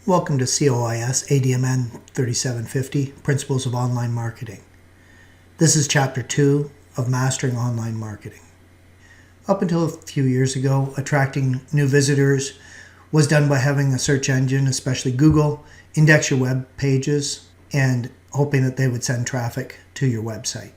Welcome to COIS3750, Principles of Online Marketing. This is Chapter 2 of Mastering Online Marketing. Up until a few years ago, attracting new visitors was done by having a search engine, especially Google, index your web pages and hoping that they would send traffic to your website.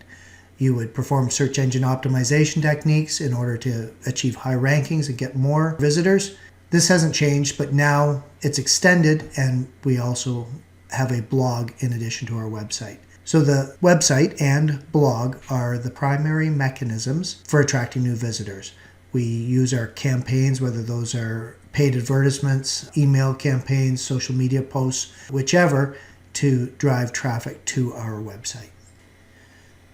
You would perform search engine optimization techniques in order to achieve high rankings and get more visitors. This hasn't changed, but now it's extended and we also have a blog in addition to our website. So the website and blog are the primary mechanisms for attracting new visitors. We use our campaigns, whether those are paid advertisements, email campaigns, social media posts, whichever, to drive traffic to our website.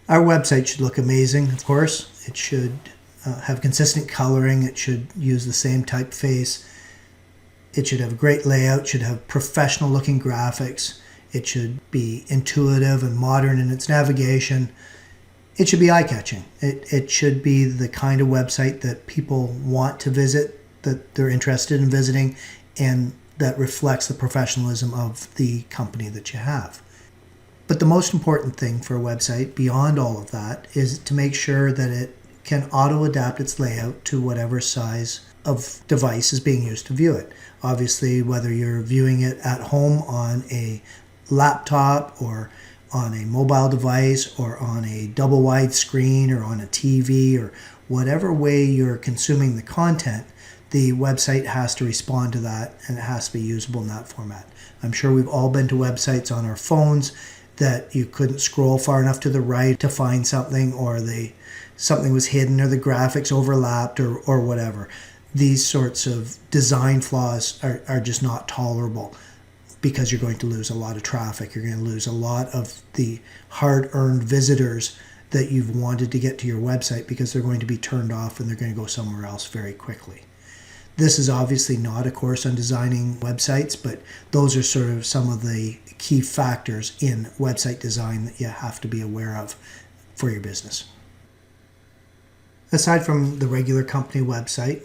Our website should look amazing, of course. It should have consistent coloring. It should use the same typeface. It should have a great layout, should have professional looking graphics. It should be intuitive and modern in its navigation. It should be eye-catching. It should be the kind of website that people want to visit, that they're interested in visiting, and that reflects the professionalism of the company that you have. But the most important thing for a website, beyond all of that, is to make sure that it can auto-adapt its layout to whatever size of device is being used to view it. Obviously, whether you're viewing it at home on a laptop or on a mobile device or on a double wide screen or on a TV or whatever way you're consuming the content, the website has to respond to that and it has to be usable in that format. I'm sure we've all been to websites on our phones that you couldn't scroll far enough to the right to find something, or something was hidden, or the graphics overlapped, or whatever. These sorts of design flaws are just not tolerable, because you're going to lose a lot of traffic. You're going to lose a lot of the hard-earned visitors that you've wanted to get to your website, because they're going to be turned off and they're going to go somewhere else very quickly. This is obviously not a course on designing websites, but those are sort of some of the key factors in website design that you have to be aware of for your business. Aside from the regular company website,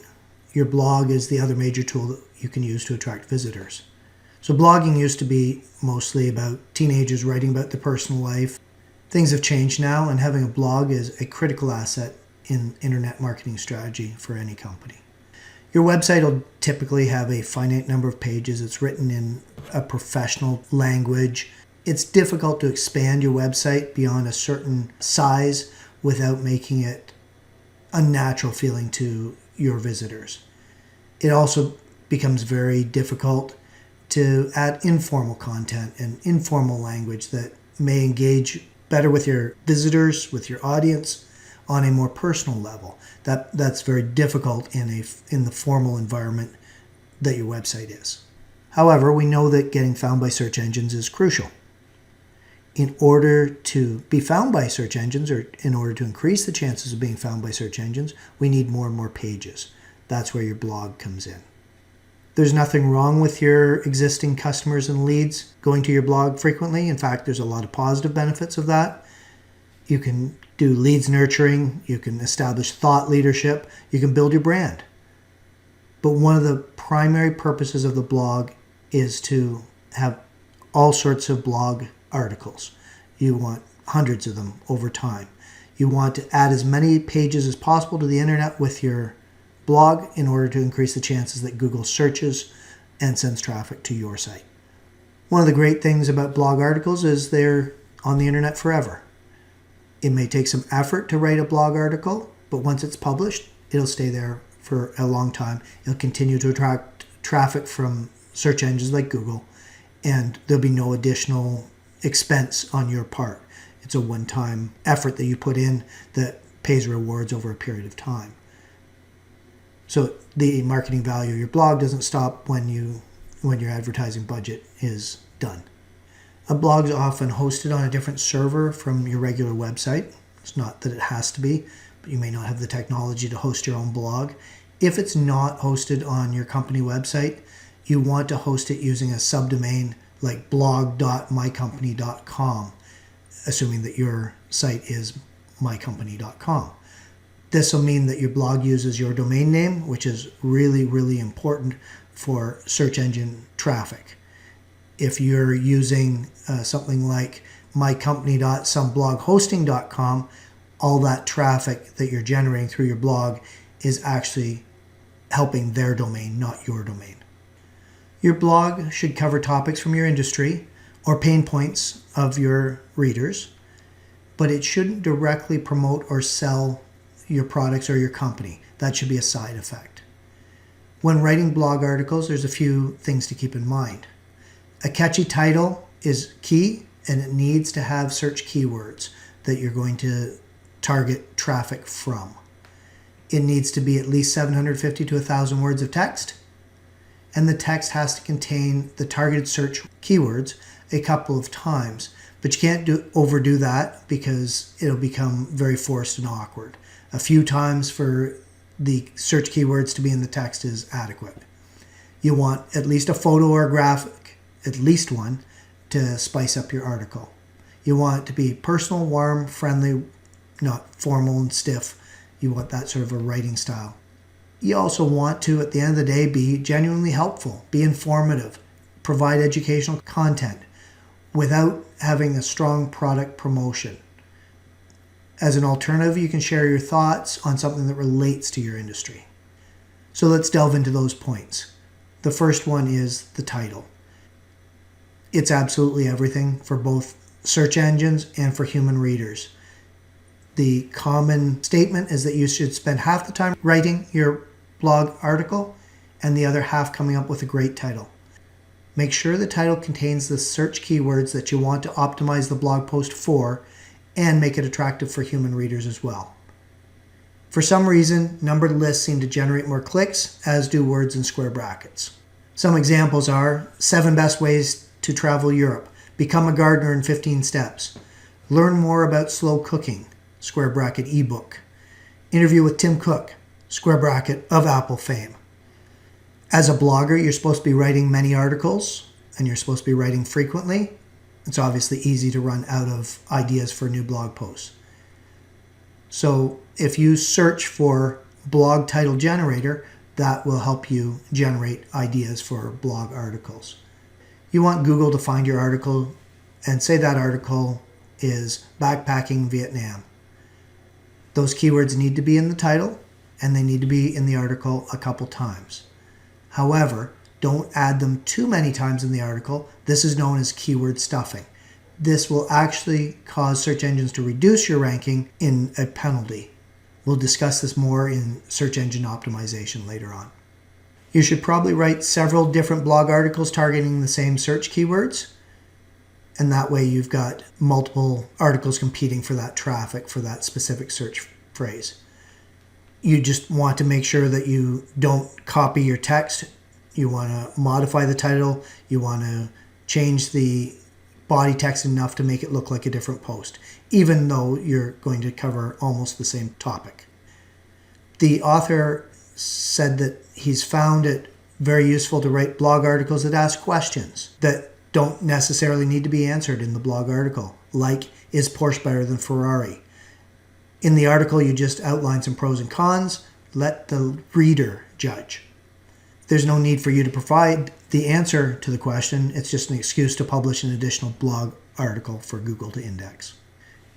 your blog is the other major tool that you can use to attract visitors. So blogging used to be mostly about teenagers writing about their personal life. Things have changed now, and having a blog is a critical asset in internet marketing strategy for any company. Your website will typically have a finite number of pages. It's written in a professional language. It's difficult to expand your website beyond a certain size without making it unnatural feeling to your visitors. It also becomes very difficult to add informal content and informal language that may engage better with your visitors, with your audience, on a more personal level. That's very difficult in the formal environment that your website is. However, we know that getting found by search engines is crucial. In order to be found by search engines, or in order to increase the chances of being found by search engines, we need more and more pages. That's where your blog comes in. There's nothing wrong with your existing customers and leads going to your blog frequently. In fact, there's a lot of positive benefits of that. You can do leads nurturing, you can establish thought leadership, you can build your brand. But one of the primary purposes of the blog is to have all sorts of blog articles. You want hundreds of them over time. You want to add as many pages as possible to the internet with your blog in order to increase the chances that Google searches and sends traffic to your site. One of the great things about blog articles is they're on the internet forever. It may take some effort to write a blog article, but once it's published, it'll stay there for a long time. It'll continue to attract traffic from search engines like Google, and there'll be no additional expense on your part. It's a one-time effort that you put in that pays rewards over a period of time. So the marketing value of your blog doesn't stop when your advertising budget is done. A blog is often hosted on a different server from your regular website. It's not that it has to be, but you may not have the technology to host your own blog. If it's not hosted on your company website, you want to host it using a subdomain like blog.mycompany.com, assuming that your site is mycompany.com. This will mean that your blog uses your domain name, which is really, really important for search engine traffic. If you're using something like mycompany.somebloghosting.com, all that traffic that you're generating through your blog is actually helping their domain, not your domain. Your blog should cover topics from your industry or pain points of your readers, but it shouldn't directly promote or sell your products or your company. That should be a side effect. When writing blog articles, there's a few things to keep in mind. A catchy title is key, and it needs to have search keywords that you're going to target traffic from. It needs to be at least 750 to 1,000 words of text, and the text has to contain the targeted search keywords a couple of times. But you can't overdo that because it'll become very forced and awkward. A few times for the search keywords to be in the text is adequate. You want at least a photo or a graphic, at least one, to spice up your article. You want it to be personal, warm, friendly, not formal and stiff. You want that sort of a writing style. You also want to, at the end of the day, be genuinely helpful, be informative, provide educational content without having a strong product promotion. As an alternative, you can share your thoughts on something that relates to your industry. So let's delve into those points. The first one is the title. It's absolutely everything for both search engines and for human readers. The common statement is that you should spend half the time writing your blog article and the other half coming up with a great title. Make sure the title contains the search keywords that you want to optimize the blog post for and make it attractive for human readers as well. For some reason, numbered lists seem to generate more clicks, as do words in square brackets. Some examples are 7 best ways to travel Europe, become a gardener in 15 steps, learn more about slow cooking, square bracket ebook, interview with Tim Cook, square bracket of Apple fame. As a blogger, you're supposed to be writing many articles and you're supposed to be writing frequently. It's obviously easy to run out of ideas for new blog posts. So if you search for blog title generator, that will help you generate ideas for blog articles. You want Google to find your article and say that article is backpacking Vietnam. Those keywords need to be in the title and they need to be in the article a couple times. However, don't add them too many times in the article. This is known as keyword stuffing. This will actually cause search engines to reduce your ranking in a penalty. We'll discuss this more in search engine optimization later on. You should probably write several different blog articles targeting the same search keywords. And that way you've got multiple articles competing for that traffic for that specific search phrase. You just want to make sure that you don't copy your text. You want to modify the title. You want to change the body text enough to make it look like a different post, even though you're going to cover almost the same topic. The author said that he's found it very useful to write blog articles that ask questions that don't necessarily need to be answered in the blog article, like, is Porsche better than Ferrari? In the article, you just outline some pros and cons. Let the reader judge. There's no need for you to provide the answer to the question. It's just an excuse to publish an additional blog article for Google to index.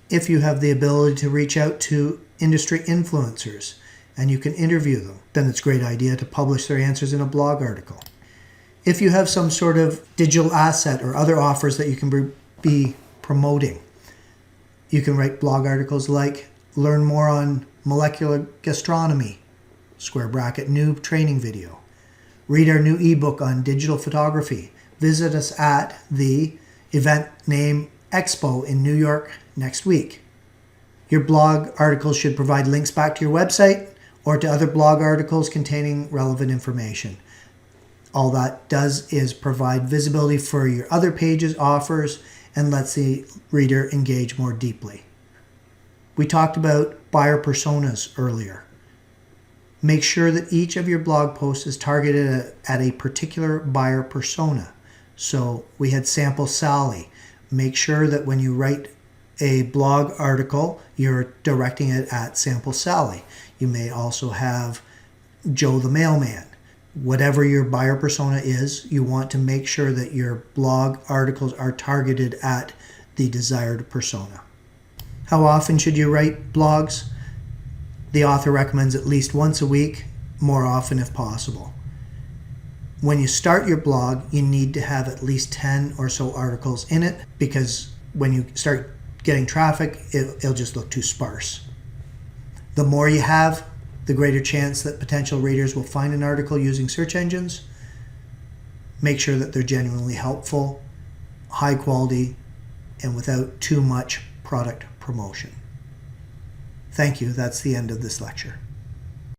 If you have the ability to reach out to industry influencers and you can interview them, then it's a great idea to publish their answers in a blog article. If you have some sort of digital asset or other offers that you can be promoting, you can write blog articles like, learn more on molecular gastronomy, square bracket new training video. Read our new ebook on digital photography. Visit us at the event name Expo in New York next week. Your blog articles should provide links back to your website or to other blog articles containing relevant information. All that does is provide visibility for your other pages, offers, and lets the reader engage more deeply. We talked about buyer personas earlier. Make sure that each of your blog posts is targeted at a particular buyer persona. So we had Sample Sally. Make sure that when you write a blog article, you're directing it at Sample Sally. You may also have Joe the Mailman. Whatever your buyer persona is, you want to make sure that your blog articles are targeted at the desired persona. How often should you write blogs? The author recommends at least once a week, more often if possible. When you start your blog, you need to have at least 10 or so articles in it, because when you start getting traffic, it'll just look too sparse. The more you have, the greater chance that potential readers will find an article using search engines. Make sure that they're genuinely helpful, high quality, and without too much product promotion. Thank you. That's the end of this lecture.